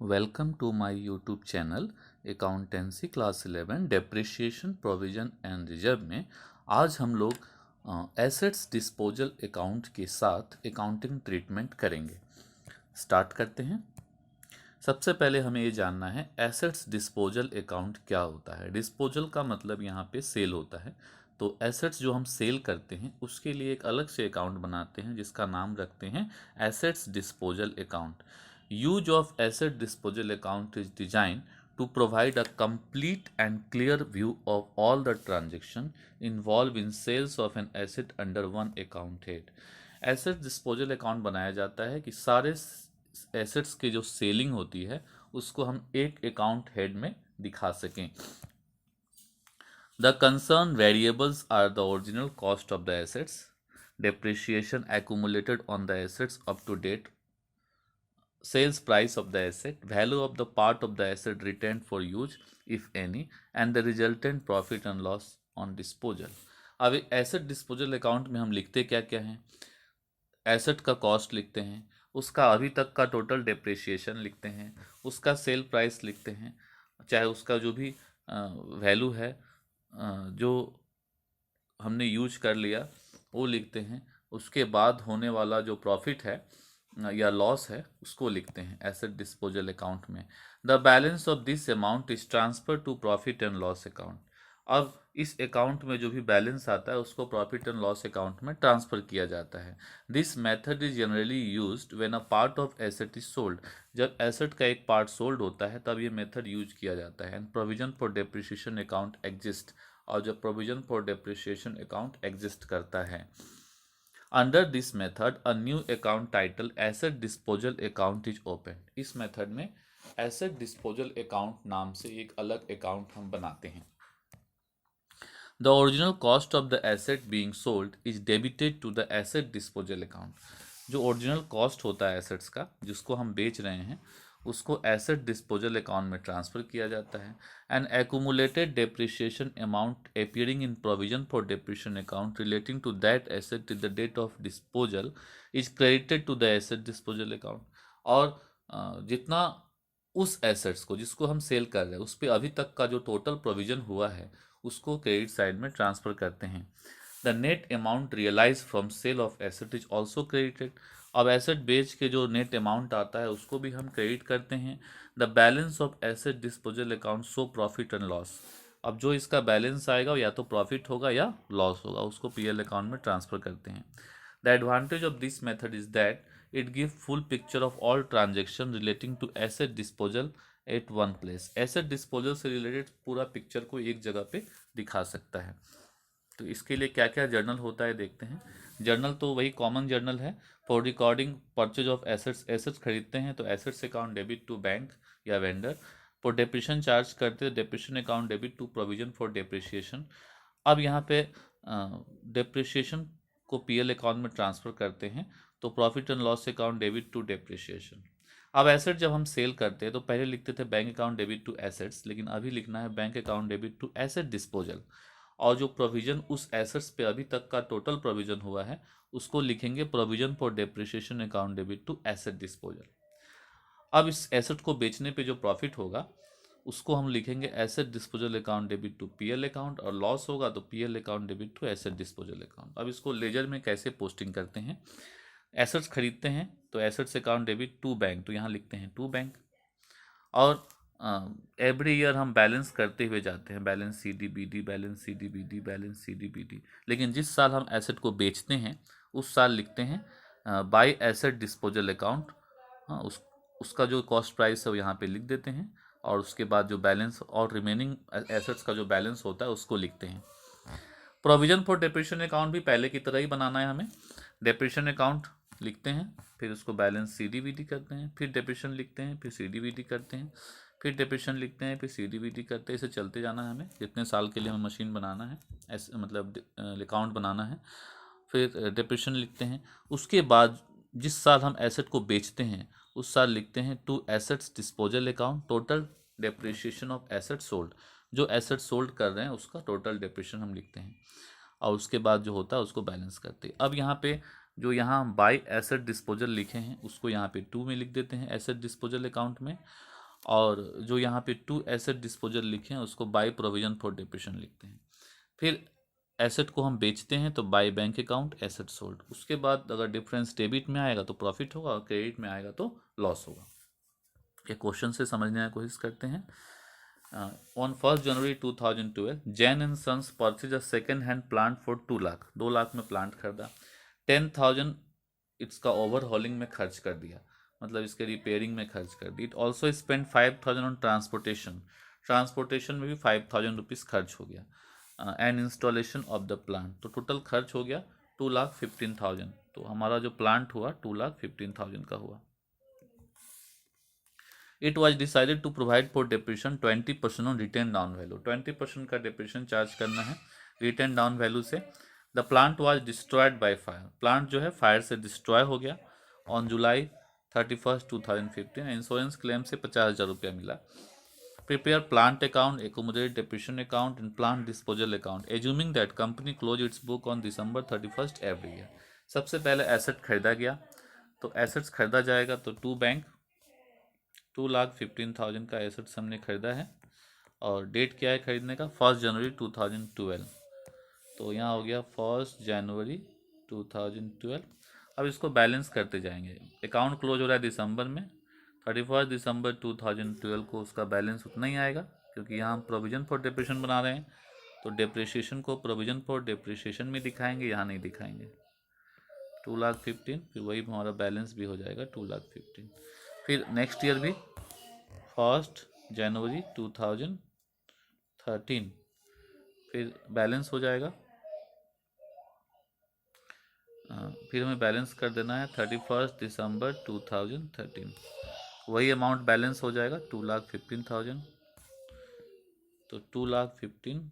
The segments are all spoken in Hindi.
Welcome to my YouTube channel accountancy class 11 depreciation provision and reserve में आज हम लोग एसेट्स डिस्पोजल अकाउंट के साथ अकाउंटिंग ट्रीटमेंट करेंगे। स्टार्ट करते हैं। सबसे पहले हमें ये जानना है एसेट्स डिस्पोजल अकाउंट क्या होता है। डिस्पोजल का मतलब यहाँ पे सेल होता है, तो एसेट्स जो हम सेल करते हैं उसके लिए एक अलग से अकाउंट बनाते हैं जिसका नाम रखते हैं assets disposal account. Use of asset disposal account is design to provide a complete and clear view of all the transaction involved in sales of an asset under one account head। Asset disposal account बनाया जाता है कि सारे एसेट्स की जो सेलिंग होती है उसको हम एक अकाउंट हेड में दिखा सकें। The concerned variables are the original cost of the assets, depreciation accumulated on the assets up to date, sales price of the asset, value of the part of the asset retained for use if any, and the resultant profit and loss on disposal। अब एसेट डिस्पोजल अकाउंट में हम लिखते क्या क्या हैं? एसेट का कॉस्ट लिखते हैं, उसका अभी तक का टोटल डेप्रिसिएशन लिखते हैं, उसका सेल प्राइस लिखते हैं, चाहे उसका जो भी वैल्यू है जो हमने यूज कर लिया वो लिखते हैं, उसके बाद होने वाला जो प्रॉफिट है या लॉस है उसको लिखते हैं एसेट डिस्पोजल अकाउंट में। The balance of this amount is transfer to profit and loss account. अब इस अकाउंट में जो भी बैलेंस आता है उसको प्रॉफिट एंड लॉस अकाउंट में ट्रांसफर किया जाता है। This method is generally used when a part of asset is sold. जब एसेट का एक पार्ट सोल्ड होता है तब ये मेथड यूज किया जाता है। And provision for depreciation account exist, और जब provision for depreciation account exist करता है। Under this method a new account title asset disposal account is open. इस मेथड में एसेट डिस्पोजल अकाउंट नाम से एक अलग अकाउंट हम बनाते हैं। The original cost of the asset being sold is debited to the asset disposal account. जो ओरिजिनल कॉस्ट होता है एसेट्स का जिसको हम बेच रहे हैं उसको एसेट डिस्पोजल अकाउंट में ट्रांसफर किया जाता है। An accumulated depreciation amount appearing in provision for depreciation account relating to that asset till the date of disposal is credited to the asset disposal account. और जितना उस एसेट्स को जिसको हम सेल कर रहे हैं उस पर अभी तक का जो टोटल प्रोविजन हुआ है उसको क्रेडिट साइड में ट्रांसफर करते हैं। The net amount realise from sale of asset is also credited. अब एसेट बेच के जो नेट अमाउंट आता है उसको भी हम क्रेडिट करते हैं। The balance of asset disposal account show profit and loss. अब जो इसका बैलेंस आएगा या तो प्रॉफिट होगा या लॉस होगा, उसको पीएल अकाउंट में ट्रांसफर करते हैं। The advantage of this method is that it give full picture of all transaction relating to asset disposal at one place. Asset disposal से रिलेटेड पूरा पिक्चर को एक जगह पे दिखा सकता है। तो इसके लिए क्या क्या जर्नल होता है देखते हैं। जर्नल तो वही कॉमन जर्नल है for recording purchase of assets. Assets खरीदते हैं तो assets account debit to bank या वेंडर। फॉर डेप्रिसिएशन चार्ज करते हैं depreciation account debit to provision for depreciation. अब यहाँ पे डेप्रिसिएशन को पीएल अकाउंट में ट्रांसफर करते हैं तो profit and loss account debit to depreciation. अब एसेट जब हम सेल करते हैं तो पहले लिखते थे bank account debit to assets, लेकिन अभी लिखना है bank account debit to asset disposal. और जो प्रोविजन उस एसेट्स पे अभी तक का टोटल प्रोविजन हुआ है उसको लिखेंगे provision for depreciation account debit to asset disposal. अब इस एसेट को बेचने पे जो प्रॉफिट होगा उसको हम लिखेंगे asset disposal account debit to PL account, और लॉस होगा तो PL account debit to asset disposal account. अब इसको लेजर में कैसे पोस्टिंग करते हैं। एसेट्स खरीदते हैं तो assets account debit to bank, तो यहाँ लिखते हैं टू बैंक। और एवरी ईयर हम बैलेंस करते हुए जाते हैं, balance C D B D, balance C D B D, balance C D B D. लेकिन जिस साल हम एसेट को बेचते हैं उस साल लिखते हैं बाय एसेट डिस्पोजल अकाउंट। हाँ, उसका जो कॉस्ट प्राइस है वो यहाँ पे लिख देते हैं, और उसके बाद जो बैलेंस और रिमेनिंग एसेट्स का जो बैलेंस होता है उसको लिखते हैं। प्रोविजन फॉर डेप्रिसिएशन अकाउंट भी पहले की तरह ही बनाना है हमें। डेप्रिसिएशन अकाउंट लिखते हैं, फिर उसको balance C D B D करते हैं, फिर डेप्रिसिएशन लिखते हैं, फिर सी डी बी डी करते हैं, फिर डेप्रिसिएशन लिखते हैं, फिर सी डी बी डी करते हैं। इसे चलते जाना है हमें, जितने साल के लिए हमें मशीन बनाना है, ऐसे मतलब अकाउंट बनाना है। फिर डेप्रिसिएशन लिखते हैं। उसके बाद जिस साल हम एसेट को बेचते हैं उस साल लिखते हैं to assets disposal account total depreciation of asset sold. जो एसेट सोल्ड कर रहे हैं उसका टोटल डेप्रिसिएशन हम लिखते हैं, और उसके बाद जो होता है उसको बैलेंस करते हैं। अब यहाँ पे जो यहाँ हम बाय एसेट डिस्पोजल लिखे हैं उसको यहाँ पे 2 में लिख देते हैं एसेट डिस्पोजल अकाउंट में, और जो यहाँ पे 2 एसेट डिस्पोजल लिखे हैं उसको बाय प्रोविजन फॉर डिप्रेशन लिखते हैं। फिर एसेट को हम बेचते हैं तो by bank account asset sold. उसके बाद अगर डिफरेंस डेबिट में आएगा तो प्रॉफिट होगा और क्रेडिट में आएगा तो लॉस होगा। ये क्वेश्चन से समझने की कोशिश करते हैं। On 1 January 2012 Jain and sons purchase a second hand plant for 2 lakh, 2 lakh में प्लांट खरीदा। 10,000 इसका ओवरहॉलिंग में खर्च कर दिया, मतलब इसके रिपेयरिंग में खर्च कर दी। It also spend 5,000 on transportation, transportation में भी 5,000 रुपीज़ खर्च हो गया। And installation of the plant, तो टोटल खर्च हो गया 2,15,000। तो हमारा जो प्लांट हुआ 2,15,000 का हुआ। It was decided to provide for depreciation 20% on written down value, 20% का डिप्रेशन चार्ज करना है रिटेन डाउन वैल्यू से। The plant was destroyed by fire, plant जो है फायर से डिस्ट्रॉय हो गया ऑन जुलाई 31, 2015। इंश्योरेंस क्लेम से 50,000 रुपया मिला। Prepare plant account, accommodate depression account and plant disposal account, assuming that company close it's book on December 31 every year. सबसे पहले एसेट खरीदा गया, तो एसेट्स खरीदा जाएगा तो 2,15,000 का एसेट्स हमने खरीदा है। और डेट क्या है खरीदने का? 1 जनवरी 2012। तो यहाँ हो गया 1 जनवरी 2012। अब इसको बैलेंस करते जाएंगे। अकाउंट क्लोज हो रहा है दिसंबर में, 31 दिसंबर 2012 को उसका बैलेंस उतना ही आएगा, क्योंकि यहाँ हम प्रोविजन फॉर डिप्रेशन बना रहे हैं, तो डिप्रिसिएशन को प्रोविजन फॉर डिप्रिसिएशन में दिखाएंगे, यहाँ नहीं दिखाएंगे। 2,15,000, फिर वही हमारा बैलेंस भी हो जाएगा 2,15,000। फिर नेक्स्ट ईयर भी 1 जनवरी 2013, फिर बैलेंस हो जाएगा। फिर हमें बैलेंस कर देना है 31 दिसंबर 2013, वही अमाउंट बैलेंस हो जाएगा 2,15,000। तो 2,15,000,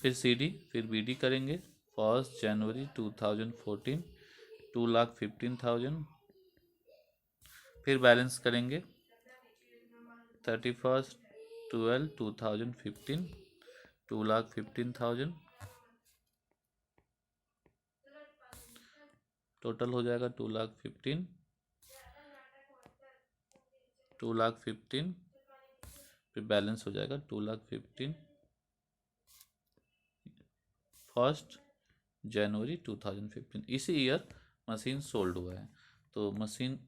फिर CD, फिर BD करेंगे 1 जनवरी 2014, 2,15,000। फिर बैलेंस करेंगे 31/12/2015, 2,15,000। टोटल हो जाएगा 2,15,000, फिर बैलेंस हो जाएगा 2,15,000 1 जनवरी 2015। इसी ईयर मशीन सोल्ड हुआ है, तो मशीन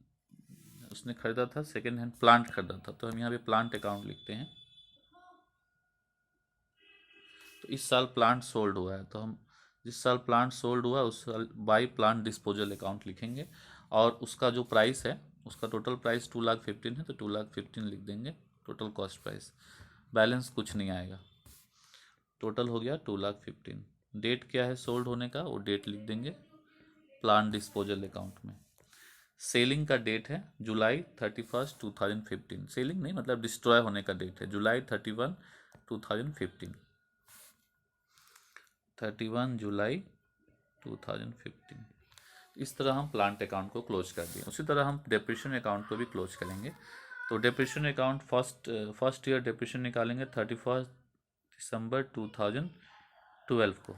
उसने खरीदा था, सेकेंड हैंड प्लांट खरीदा था, तो हम यहाँ पे प्लांट अकाउंट लिखते हैं। तो इस साल प्लांट सोल्ड हुआ है, तो हम जिस साल प्लांट सोल्ड हुआ उस साल बाई प्लांट डिस्पोजल अकाउंट लिखेंगे, और उसका जो प्राइस है, उसका टोटल प्राइस 2,15,000 है, तो 2,15,000 लिख देंगे टोटल कॉस्ट प्राइस। बैलेंस कुछ नहीं आएगा, टोटल हो गया 2,15,000। डेट क्या है सोल्ड होने का, वो डेट लिख देंगे प्लांट डिस्पोजल अकाउंट में। सेलिंग का डेट है जुलाई 31, 2015। सेलिंग नहीं, मतलब डिस्ट्रॉय होने का डेट है जुलाई 31, 2015, 31 जुलाई 2015। इस तरह हम प्लांट अकाउंट को क्लोज कर दिए। उसी तरह हम डेप्रिसिएशन अकाउंट को भी क्लोज करेंगे। तो depreciation account first year depreciation निकालेंगे 31 दिसंबर 2012 को।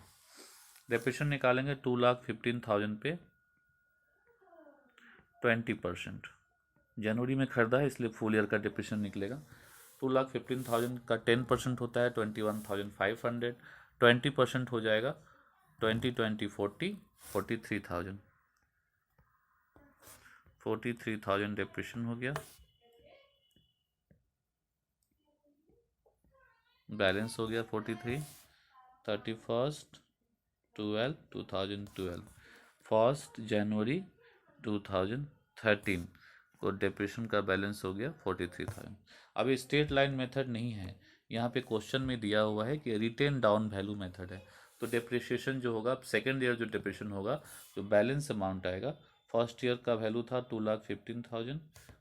डेप्रिसिएशन निकालेंगे 2,15,000 पे 20%। जनवरी में खरीदा है इसलिए फुल ईयर का डेप्रिसिएशन निकलेगा। 2,15,000 का 10% होता है 21,500, 20% हो जाएगा 43,000 43,000 डेप्रिसिएशन हो गया। बैलेंस हो गया 43, 31/12/2012, 1 जनवरी 2013 को डिप्रेशन का बैलेंस हो गया 43,000। अब ये स्ट्रेट लाइन मेथड नहीं है, यहाँ पे क्वेश्चन में दिया हुआ है कि रिटेन डाउन वैल्यू मेथड है। तो डिप्रिसिएशन जो होगा सेकेंड ईयर जो डिप्रेशन होगा, जो बैलेंस अमाउंट आएगा, फर्स्ट ईयर का वैल्यू था 2,15,000,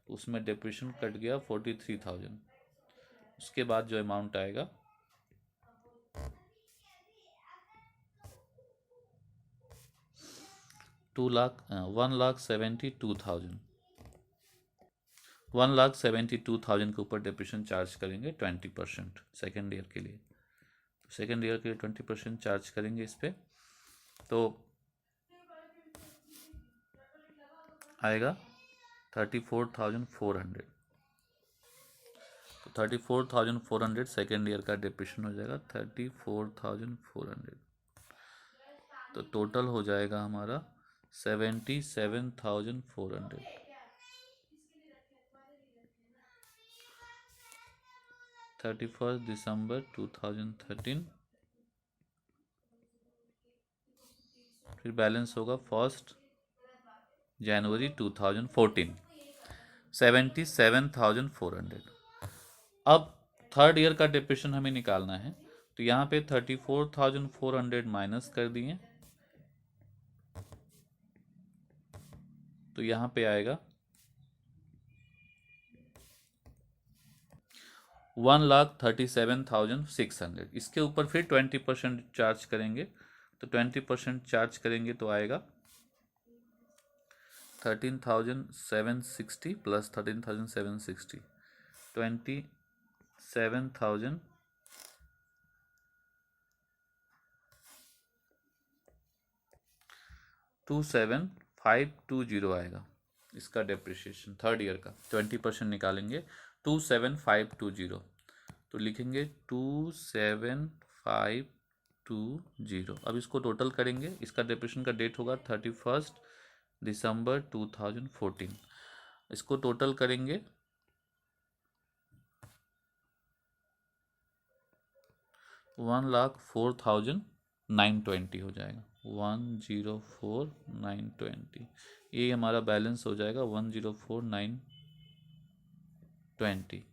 उसमें डिप्रेशन कट गया 43,000। उसके बाद जो अमाउंट आएगा 1,72,000, 1,72,000 के ऊपर डिप्रेशन चार्ज करेंगे 20% सेकेंड ईयर के लिए। सेकेंड ईयर के 20% चार्ज करेंगे इस पर, तो आएगा 34,400। तो 34,400 सेकेंड ईयर का डिप्रेशन हो जाएगा 34,400। तो टोटल हो जाएगा हमारा 77,400। 31 दिसंबर 2013। फिर बैलेंस होगा 1 जनवरी 2014, 77,400। अब थर्ड ईयर का डिप्रेशन हमें निकालना है, तो यहाँ पे 34,400 माइनस कर दिए, तो यहाँ पे आएगा 1,37,600। इसके ऊपर फिर 20% चार्ज करेंगे, तो 20% चार्ज करेंगे तो आएगा 13,760 प्लस 13,760 27,520 आएगा इसका डेप्रिसिएशन थर्ड ईयर का। 20% निकालेंगे 27,520, तो लिखेंगे 27,520। अब इसको टोटल करेंगे, इसका डेप्रिसिएशन का डेट होगा 31 दिसंबर 2014। इसको टोटल करेंगे 1,04,920 हो जाएगा, 1,04,920। ये हमारा बैलेंस हो जाएगा 1,04,920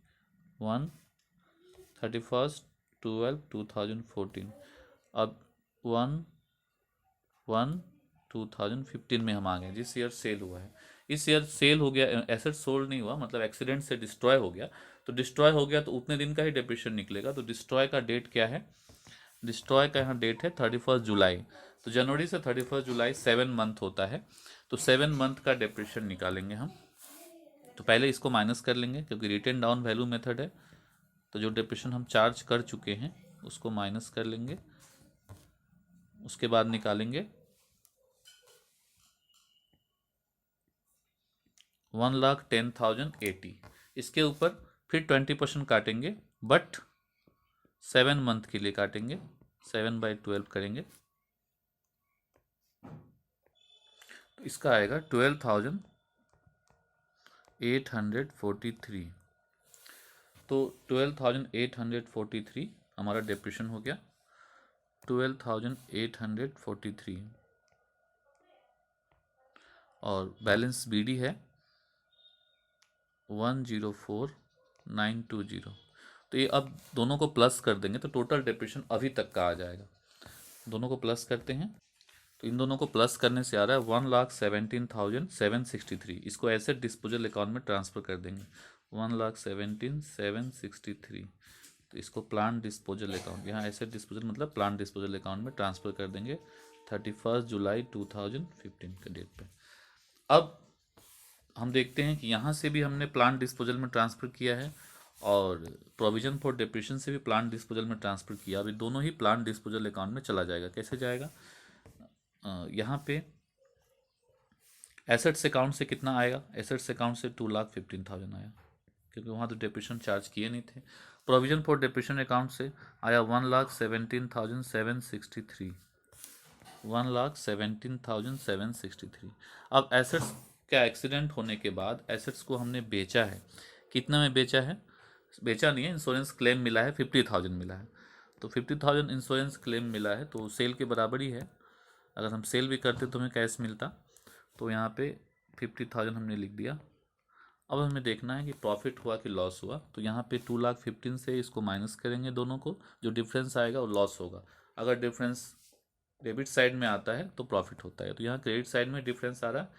31/12/2014। अब 1/1/2015 में हम आ गए, जिस ईयर सेल हुआ है। इस ईयर सेल हो गया, एसेट सोल्ड नहीं हुआ, मतलब एक्सीडेंट से डिस्ट्रॉय हो गया। तो डिस्ट्रॉय हो गया तो उतने दिन का ही डेप्रिसिएशन निकलेगा। तो डिस्ट्रॉय का डेट क्या है? डिस्ट्रॉय का यहाँ डेट है 31 जुलाई। तो जनवरी से 31 जुलाई 7 मंथ होता है, तो 7 मंथ का डेप्रिसिएशन निकालेंगे हम। तो पहले इसको माइनस कर लेंगे क्योंकि रिटेन डाउन वैल्यू मेथड है, तो जो डेप्रिसिएशन हम चार्ज कर चुके हैं उसको माइनस कर लेंगे। उसके बाद निकालेंगे 1,10,080। इसके ऊपर फिर 20% काटेंगे, बट 7 मंथ के लिए काटेंगे, 7/12 करेंगे, तो इसका आएगा 12,843। तो 12,843 हमारा डेप्रिसिएशन हो गया, 12,843। और बैलेंस बीडी है 1,04,920। तो ये अब दोनों को प्लस कर देंगे तो टोटल डेप्रिसिएशन अभी तक का आ जाएगा। दोनों को प्लस करते हैं, तो इन दोनों को प्लस करने से आ रहा है 1,17,763। इसको एसेट डिस्पोजल अकाउंट में ट्रांसफ़र कर देंगे, 1,17,763। तो इसको प्लांट डिस्पोजल अकाउंट, यहाँ एसेट डिस्पोजल मतलब प्लांट डिस्पोजल अकाउंट में ट्रांसफ़र कर देंगे 31 जुलाई 2015 के डेट पे। अब हम देखते हैं कि यहाँ से भी हमने प्लांट डिस्पोजल में ट्रांसफ़र किया है और प्रोविजन फॉर डेप्रिसिएशन से भी प्लांट डिस्पोजल में ट्रांसफ़र किया। अभी दोनों ही प्लांट डिस्पोजल अकाउंट में चला जाएगा। कैसे जाएगा? यहाँ पे एसेट्स अकाउंट से कितना आएगा? एसेट्स अकाउंट से 2,15,000 आया, क्योंकि वहाँ तो डेप्रिसिएशन चार्ज किए नहीं थे। प्रोविजन फॉर डेप्रिसिएशन अकाउंट से आया 1,17,763, 1,17,763। अब एसेट्स का एक्सीडेंट होने के बाद एसेट्स को हमने बेचा है। कितना में बेचा है? बेचा नहीं है, इंश्योरेंस क्लेम मिला है, 50,000 मिला है। तो 50,000 इंश्योरेंस क्लेम मिला है तो सेल के बराबर ही है। अगर हम सेल भी करते तो हमें कैश मिलता। तो यहाँ पे 50,000 हमने लिख दिया। अब हमें देखना है कि प्रॉफिट हुआ कि लॉस हुआ। तो यहाँ पे 2,15,000 से इसको माइनस करेंगे दोनों को, जो डिफरेंस आएगा वो लॉस होगा। अगर डिफरेंस डेबिट साइड में आता है तो प्रॉफिट होता है। तो यहाँ क्रेडिट साइड में डिफरेंस आ रहा है,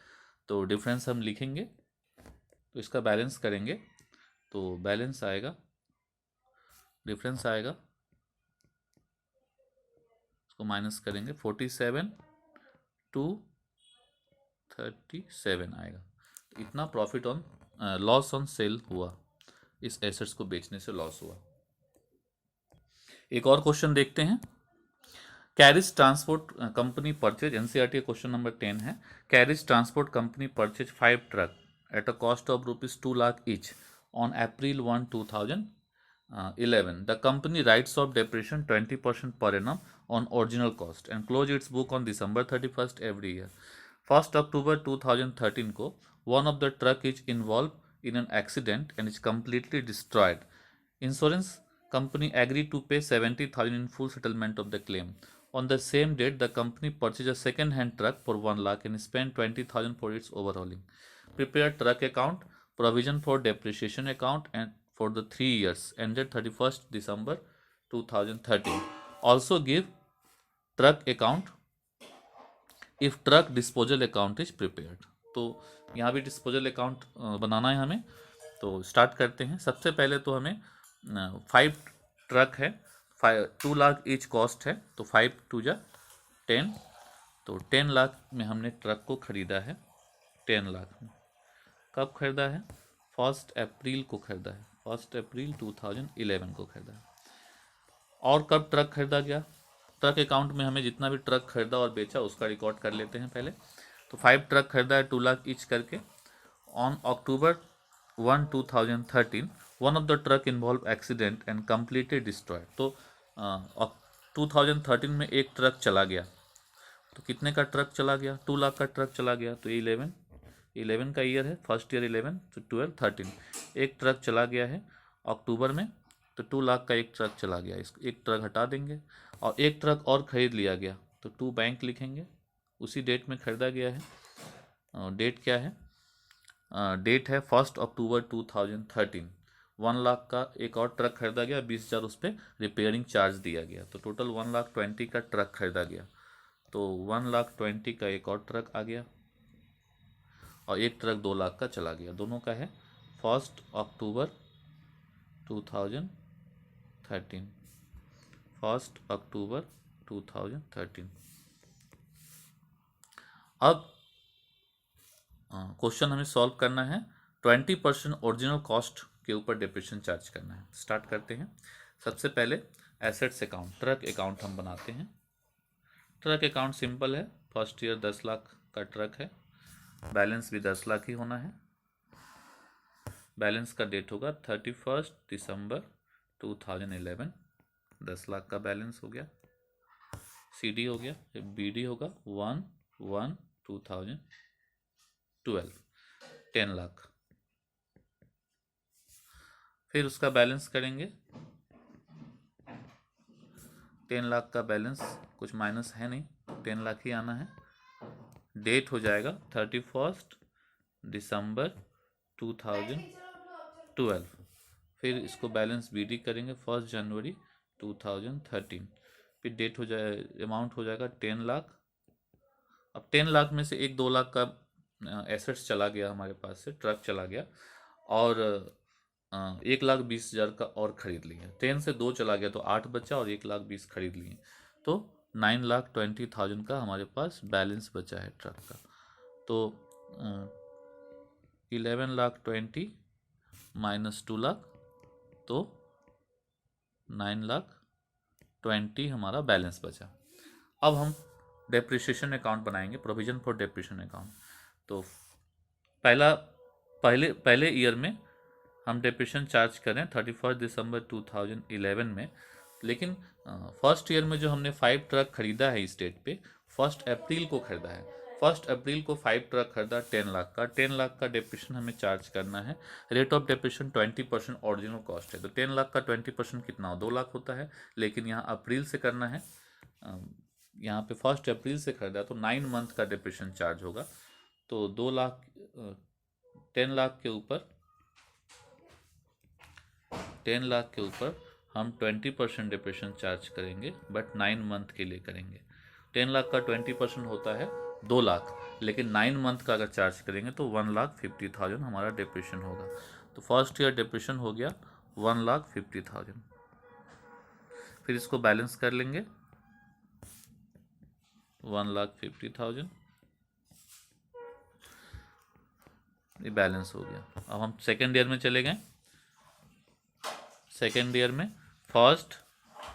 तो डिफरेंस हम लिखेंगे, तो इसका बैलेंस करेंगे, तो बैलेंस आएगा, डिफरेंस आएगा, इसको माइनस करेंगे 47,237 आएगा। तो इतना profit on loss on sale हुआ, इस एसेट्स को बेचने से लॉस हुआ। एक और क्वेश्चन देखते हैं। Carriage transport company purchase, NCERT question number 10 है। Carriage transport company purchase 5 truck at a cost of ₹2 lakh each on April 1, 2011. The company writes off depreciation 20% per annum on original cost and close its book on December 31st every year. 1st October 2013 को one of the truck is involved in an accident and is completely destroyed. Insurance company agreed to pay 70,000 in full settlement of the claim. On the same date, the company purchased a second-hand truck for 1 lakh and spent 20,000 for its overhauling. Prepare truck account, provision for depreciation account, and for the 3 years ended 31st December 2013. Also give truck account if truck disposal account is prepared. तो यहाँ भी डिस्पोजल अकाउंट बनाना है हमें। तो स्टार्ट करते हैं। सबसे पहले तो हमें 5 ट्रक है, 2 लाख ईच कॉस्ट है, तो 5 टू जा 10, तो 10 लाख में हमने ट्रक को ख़रीदा है। 10 लाख में कब ख़रीदा है? 1 अप्रैल को ख़रीदा है। 1 अप्रैल 2011 को ख़रीदा है। और कब ट्रक ख़रीदा गया? ट्रक अकाउंट में हमें जितना भी ट्रक ख़रीदा और बेचा उसका रिकॉर्ड कर लेते हैं पहले। तो 5 ट्रक ख़रीदा है 2 लाख ईच करके। On October 1, 2013 one of the truck involve accident and completely destroyed. तो 2013 में एक ट्रक चला गया। तो कितने का ट्रक चला गया? 2 लाख का ट्रक चला गया। तो 11 का ईयर है, फर्स्ट ईयर 11, तो 12, 13 एक ट्रक चला गया है अक्टूबर में। तो 2 लाख का एक ट्रक चला गया, इस एक ट्रक हटा देंगे और एक ट्रक और ख़रीद लिया गया। तो 2 बैंक लिखेंगे, उसी डेट में ख़रीदा गया है। डेट क्या है? डेट है 1 अक्टूबर 2013। 1 लाख का एक और ट्रक खरीदा गया, 20,000 उस पर रिपेयरिंग चार्ज दिया गया। तो टोटल 1,20,000 का ट्रक खरीदा गया। तो 1,20,000 का एक और ट्रक आ गया और एक ट्रक 2 लाख का चला गया। दोनों का है 1 अक्टूबर 2013। 1 अक्टूबर 2013। अब क्वेश्चन हमें सॉल्व करना है। 20% ओरिजिनल कॉस्ट के ऊपर डिप्रेशन चार्ज करना है। स्टार्ट करते हैं। सबसे पहले एसेट्स अकाउंट, ट्रक अकाउंट हम बनाते हैं। ट्रक अकाउंट सिंपल है। फर्स्ट ईयर 10 लाख का ट्रक है, बैलेंस भी 10 लाख ही होना है। बैलेंस का डेट होगा 31 दिसंबर 2011। 10 लाख का बैलेंस हो गया। CD हो गया, BD होगा 1/1/2012, 10 लाख। फिर उसका बैलेंस करेंगे। 10 लाख का बैलेंस, कुछ माइनस है नहीं, 10 लाख ही आना है। डेट हो जाएगा 31 दिसंबर 2012। फिर इसको बैलेंस BD करेंगे 1 जनवरी 2013। फिर डेट हो जाए, अमाउंट हो जाएगा 10 लाख। अब 10 लाख में से 1-2 लाख का एसेट्स चला गया हमारे पास से, ट्रक चला गया और 1,20,000 का और ख़रीद लिया। 10 से 2 चला गया तो 8 बचा और 1,20,000 खरीद लिए। तो 9,20,000 का हमारे पास बैलेंस बचा है ट्रक का। तो 11,20,000 माइनस 2 लाख, तो 9,20,000 हमारा बैलेंस बचा। अब हम डेप्रिसिएशन अकाउंट बनाएंगे, प्रोविजन फॉर डेप्रिसिएशन अकाउंट। तो पहले ईयर में हम डेप्रिसिएशन चार्ज करें 31 दिसंबर 2011 में। लेकिन फर्स्ट ईयर में जो हमने 5 ट्रक खरीदा है इस डेट पे, 1 अप्रैल को खरीदा है। 1 अप्रैल को 5 ट्रक खरीदा 10 लाख का। 10 लाख का डेप्रिसिएशन हमें चार्ज करना है। Rate of depreciation 20% original cost है। तो 10 लाख का 20% कितना हो? 2 लाख होता है। लेकिन यहाँ अप्रैल से करना है, यहाँ पे 1 अप्रैल से खरीदा तो 9 मंथ का डेप्रिसिएशन चार्ज होगा। तो 2 लाख 10 लाख के ऊपर 10 लाख के ऊपर हम 20% डेप्रिसिएशन चार्ज करेंगे, बट 9 मंथ के लिए करेंगे। 10 लाख का 20% होता है 2 लाख, लेकिन 9 मंथ का अगर चार्ज करेंगे तो 1,50,000 हमारा डेप्रिसिएशन होगा। तो फर्स्ट ईयर डेप्रिसिएशन हो गया 1,50,000। फिर इसको बैलेंस कर लेंगे 1,50,000, ये बैलेंस हो गया। अब हम सेकेंड ईयर में चले गए। सेकेंड ईयर में फर्स्ट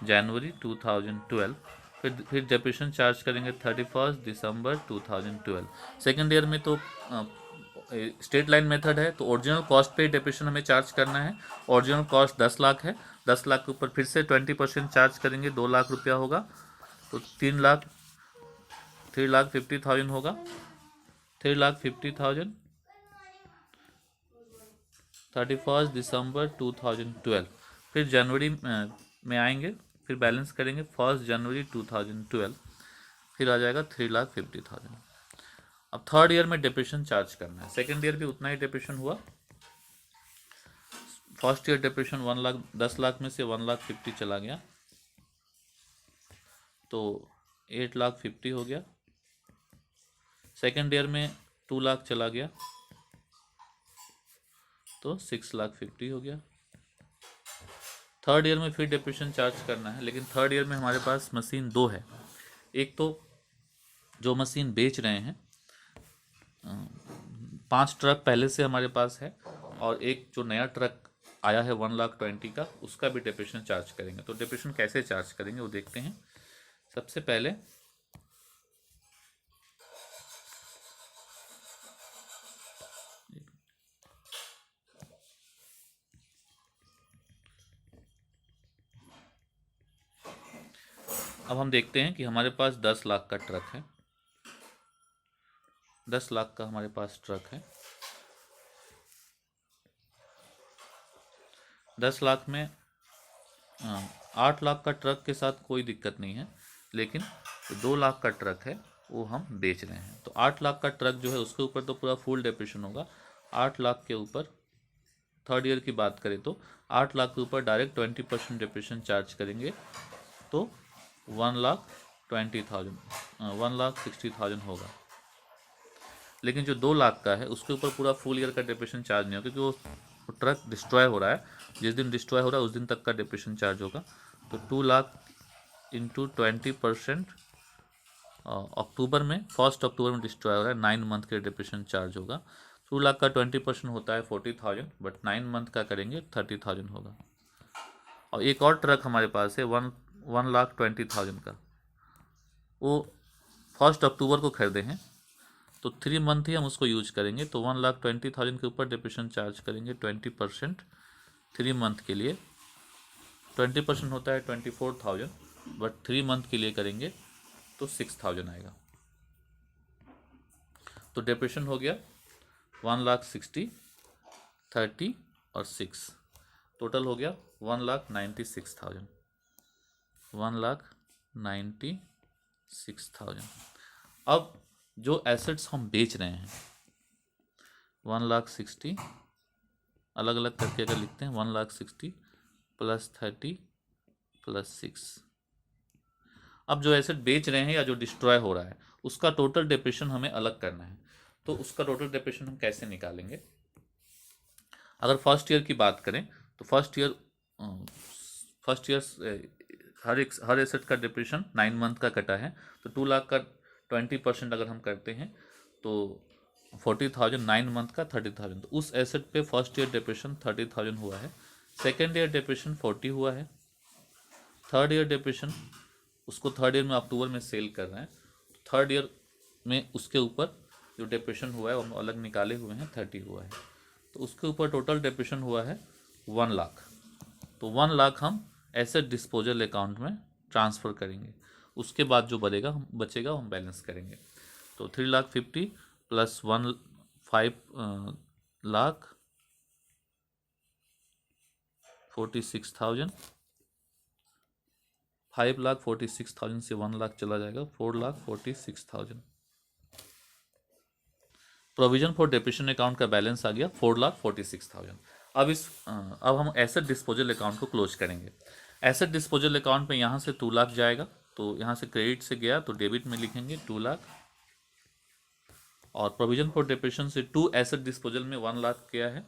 जनवरी 2012। फिर डेप्रिसिएशन चार्ज करेंगे 31 दिसंबर 2012। सेकेंड ईयर में तो स्ट्रेट लाइन मेथड है, तो ओरिजिनल कॉस्ट पे डेप्रिसिएशन हमें चार्ज करना है। ओरिजिनल कॉस्ट 10 लाख है, 10 लाख के ऊपर फिर से 20% चार्ज करेंगे, 2 लाख रुपया होगा, तो 3,50,000 होगा। 3,50,000 31 दिसंबर 2012। फिर जनवरी में आएंगे, फिर बैलेंस करेंगे 1 जनवरी 2012, फिर आ जाएगा 3,50,000। अब थर्ड ईयर में डेप्रिसिएशन चार्ज करना है। सेकेंड ईयर भी उतना ही डेप्रिसिएशन हुआ। First year depreciation 1 lakh, 10 lakh में से 1,50,000 चला गया, तो 8,50,000 हो गया। सेकेंड ईयर में 2 लाख चला गया, तो 6,50,000 हो गया। थर्ड ईयर में फिर डेप्रिसिएशन चार्ज करना है, लेकिन थर्ड ईयर में हमारे पास मशीन दो है। एक तो जो मशीन बेच रहे हैं, 5 ट्रक पहले से हमारे पास है, और एक जो नया ट्रक आया है 1,20,000 का, उसका भी डेप्रिसिएशन चार्ज करेंगे। तो डेप्रिसिएशन कैसे चार्ज करेंगे वो देखते हैं। सबसे पहले अब हम देखते हैं कि हमारे पास 10 लाख का ट्रक है, 10 लाख का हमारे पास ट्रक है। 10 लाख में 8 लाख का ट्रक के साथ कोई दिक्कत नहीं है, लेकिन जो 2 लाख का ट्रक है वो हम बेच रहे हैं। तो 8 लाख का ट्रक जो है उसके ऊपर तो पूरा फुल डेप्रिसिएशन होगा। 8 लाख के ऊपर थर्ड ईयर की बात करें तो 8 लाख के ऊपर डायरेक्ट 20% डेप्रिसिएशन चार्ज करेंगे, तो 1,20,000 1,60,000 होगा। लेकिन जो 2 लाख का है उसके ऊपर पूरा फुल ईयर का डेप्रिसिएशन चार्ज नहीं होगा, क्योंकि वो ट्रक डिस्ट्रॉय हो रहा है। जिस दिन डिस्ट्रॉय हो रहा है उस दिन तक का डेप्रिसिएशन चार्ज होगा। तो 2 लाख इंटू 20%, अक्टूबर में 1 अक्टूबर में डिस्ट्रॉय हो रहा है, 9 मंथ के डेप्रिसिएशन चार्ज होगा। 2 लाख का 20% होता है 40,000, बट 9 मंथ का करेंगे 30,000 होगा। और एक और ट्रक हमारे पास है 1,20,000 का, वो 1 अक्टूबर को खरीदे हैं, तो 3 मंथ ही हम उसको यूज करेंगे। तो 1,20,000 के ऊपर डेप्रिसिएशन चार्ज करेंगे 20% 3 मंथ के लिए। 20% होता है 24,000, बट 3 मंथ के लिए करेंगे तो 6,000 आएगा। तो डेप्रिसिएशन हो गया 1,60,000, 30 और 6, टोटल हो गया 1,96,000, 1,96,000। अब जो एसेट्स हम बेच रहे हैं 1,60,000, अलग अलग करके अगर लिखते हैं 1,60,000 प्लस 30 प्लस 6। अब जो एसेट बेच रहे हैं या जो डिस्ट्रॉय हो रहा है उसका टोटल डेप्रिसिएशन हमें अलग करना है। तो उसका टोटल डेप्रिसिएशन हम कैसे निकालेंगे? अगर फर्स्ट ईयर की बात करें तो फर्स्ट ईयर हर एसेट का डेप्रिसिएशन 9 मंथ का कटा है। तो 2 लाख का 20% अगर हम करते हैं तो 40,000, 9 मंथ का 30,000। तो उस एसेट पे फर्स्ट ईयर डेप्रिसिएशन 30,000 हुआ है। सेकेंड ईयर डेप्रिसिएशन 40 हुआ है। थर्ड ईयर डेप्रिसिएशन, उसको थर्ड ईयर में अक्टूबर में सेल कर रहे हैं, थर्ड ईयर में उसके ऊपर जो डेप्रिसिएशन हुआ है वो हम अलग निकाले हुए हैं, 30 हुआ है। तो उसके ऊपर टोटल डेप्रिसिएशन हुआ है 1 लाख। तो 1 लाख हम एसेट डिस्पोजल अकाउंट में ट्रांसफ़र करेंगे। उसके बाद जो बचेगा हम बैलेंस करेंगे। तो 3,50,000 प्लस 5,46,000, 5,46,000 से 1 लाख चला जाएगा, 4,46,000। प्रोविजन फॉर डेप्रिसिएशन अकाउंट का बैलेंस आ गया 4,46,000। अब हम एसेट डिस्पोजल अकाउंट को क्लोज करेंगे। एसेट डिस्पोजल अकाउंट में यहाँ से 2 लाख जाएगा, तो यहाँ से क्रेडिट से गया तो डेबिट में लिखेंगे 2 लाख, और प्रोविजन फॉर डेप्रिसिएशन से 2 एसेट डिस्पोजल में 1 लाख गया है,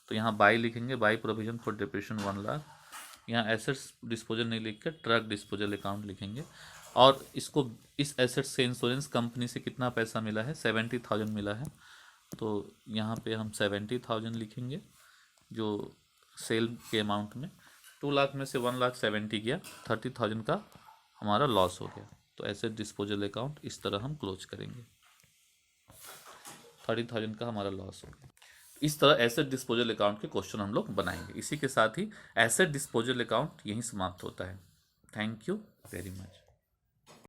तो यहाँ बाई लिखेंगे, by provision for depreciation 1 lakh. यहाँ एसेट्स डिस्पोजल नहीं लिख कर ट्रक डिस्पोजल अकाउंट लिखेंगे। और इसको इस एसेट से इंश्योरेंस कंपनी से कितना पैसा मिला है? 70,000 मिला है, तो यहाँ पे हम 70,000 लिखेंगे जो सेल के अमाउंट में। 2 लाख में से 1,70,000 गया, 30,000 का हमारा लॉस हो गया। तो एसेट डिस्पोजल अकाउंट इस तरह हम क्लोज करेंगे, 30,000 का हमारा लॉस हो गया। इस तरह एसेट डिस्पोजल अकाउंट के क्वेश्चन हम लोग बनाएंगे। इसी के साथ ही एसेट डिस्पोजल अकाउंट यहीं समाप्त होता है। Thank you very much.